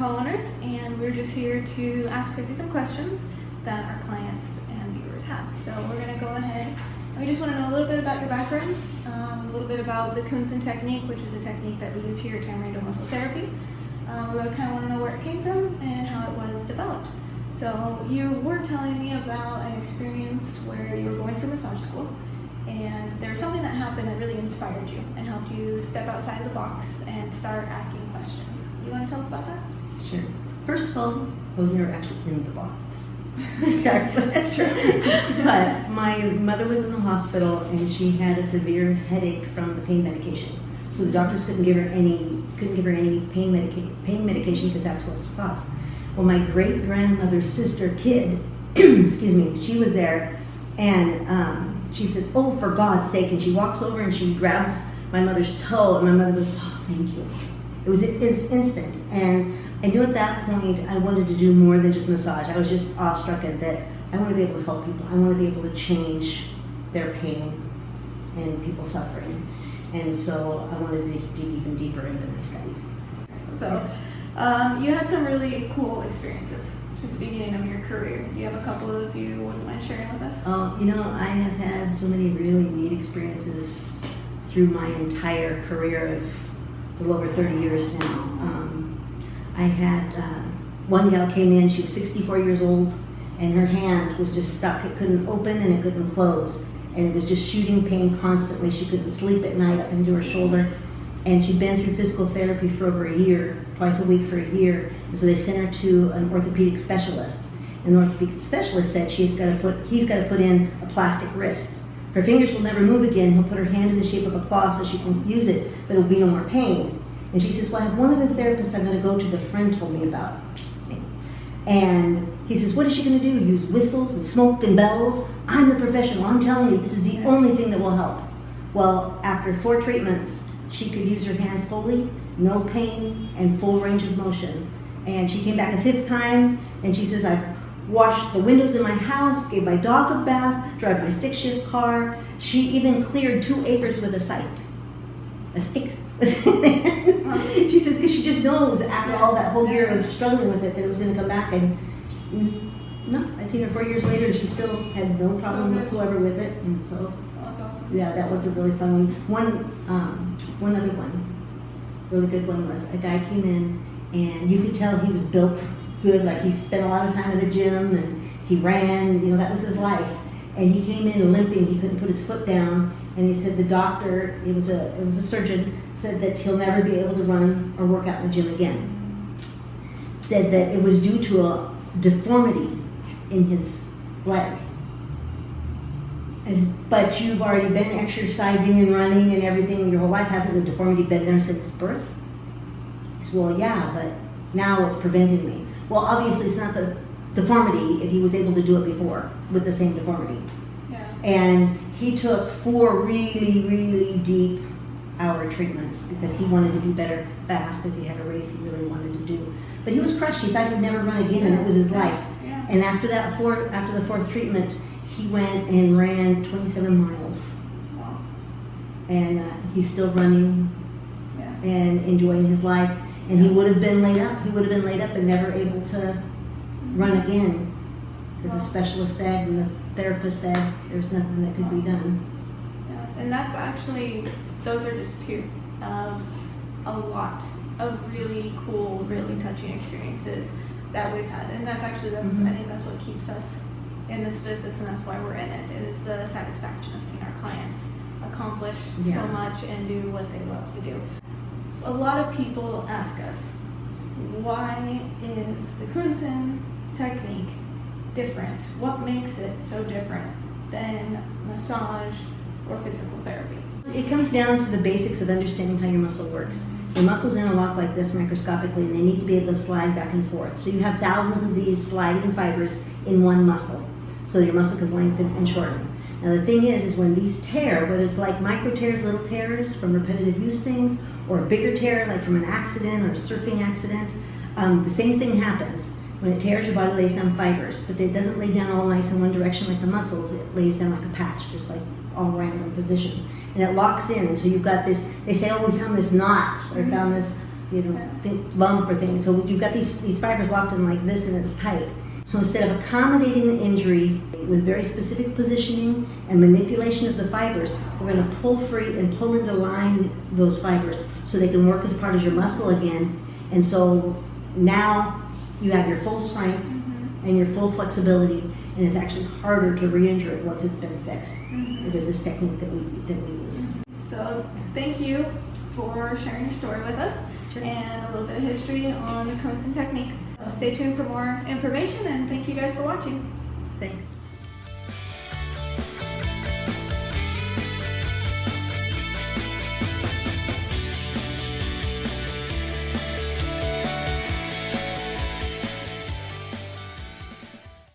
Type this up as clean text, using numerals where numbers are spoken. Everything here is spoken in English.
co-owners, and we're just here to ask Chrissy some questions that our clients and viewers have. So we're going to go ahead. We just want to know a little bit about your background, a little bit about the Kuhnsen technique, which is a technique that we use here at Tamarindo Muscle Therapy. We kind of want to know where it came from and how it was developed. So you were telling me about an experience where you were going through massage school, and there was something that happened that really inspired you and helped you step outside of the box and start asking questions. You want to tell us about that? Sure. First of all, I was never actually in the box. That's true. But my mother was in the hospital and she had a severe headache from the pain medication. So the doctors couldn't give her any pain medication because that's what it's cost. Well, my great grandmother's sister kid, excuse me, she was there, and she says, "Oh, for God's sake!" And she walks over and she grabs my mother's toe, and my mother goes, "Oh, thank you." It's instant, and I knew at that point I wanted to do more than just massage. I was just awestruck at that. I want to be able to help people. I want to be able to change their pain and people suffering. And so I wanted to dig even deeper into my studies. So you had some really cool experiences at the beginning of your career. Do you have a couple of those you wouldn't mind sharing with us? I have had so many really neat experiences through my entire career of a little over 30 years now. I had one gal came in, she was 64 years old, and her hand was just stuck. It couldn't open and it couldn't close. And it was just shooting pain constantly. She couldn't sleep at night up into her shoulder. And she'd been through physical therapy for over a year, twice a week for a year. And so they sent her to an orthopedic specialist. And the orthopedic specialist said he's got to put in a plastic wrist. Her fingers will never move again. He'll put her hand in the shape of a claw so she can use it, but it'll be no more pain. And she says, "Well, I have one of the therapists I'm going to go to that a friend told me about." And he says, "What is she going to do? Use whistles and smoke and bells? I'm the professional. I'm telling you, this is the only thing that will help." Well, after 4 treatments, she could use her hand fully, no pain, and full range of motion. And she came back a 5th time, and she says, "I've washed the windows in my house, gave my dog a bath, drive my stick shift car." She even cleared 2 acres with a scythe, a stick. She says, because she just knows after all that whole year of struggling with it that it was going to come back. And no, I'd seen her 4 years later and she still had no problem whatsoever with it. And so, that's awesome. Yeah, that was a really fun one. One other one, really good one, was a guy came in and you could tell he was built good, like he spent a lot of time at the gym and he ran, that was his life. And he came in limping, he couldn't put his foot down, and he said the doctor, it was a surgeon, said that he'll never be able to run or work out in the gym again. Said that it was due to a deformity in his leg. But you've already been exercising and running and everything your whole life. Hasn't the deformity been there since birth? He said, "Well, yeah, but now it's preventing me." Well, obviously it's not the deformity if he was able to do it before with the same deformity. Yeah. And he took 4 really, really deep hour treatments because he wanted to be better fast because he had a race he really wanted to do. But he was crushed. He thought he'd never run again, and it was his life. Yeah. And after the 4th treatment, he went and ran 27 miles. Wow. And he's still running Yeah. and enjoying his life. And he would have been laid up. He would have been laid up and never able to run again, because the specialist said and the therapist said there's nothing that could be done. Yeah. And that's actually, those are just 2 of a lot of really cool, really touching experiences that we've had. And that's actually, I think that's what keeps us in this business, and that's why we're in it, is the satisfaction of seeing our clients accomplish so much and do what they love to do. A lot of people ask us, why is the Kuhnsen technique different? What makes it so different than massage or physical therapy? It comes down to the basics of understanding how your muscle works. Your muscles interlock like this microscopically, and they need to be able to slide back and forth. So you have thousands of these sliding fibers in one muscle, so your muscle can lengthen and shorten. Now the thing is when these tear, whether it's like micro tears, little tears from repetitive use things, or a bigger tear like from an accident or a surfing accident, the same thing happens. When it tears, your body lays down fibers, but it doesn't lay down all nice in one direction like the muscles. It lays down like a patch, just like all random positions. And it locks in, and so you've got this, they say, "Oh, we found this knot, or found this you know, lump or thing. So you've got these fibers locked in like this and it's tight. So instead of accommodating the injury with very specific positioning and manipulation of the fibers, we're going to pull free and pull into line those fibers so they can work as part of your muscle again. And so now you have your full strength and your full flexibility, and it's actually harder to re-injure it once it's been fixed with this technique that we use. So thank you for sharing your story with us and a little bit of history on the Cohenson technique. Stay tuned for more information, and thank you guys for watching. Thanks.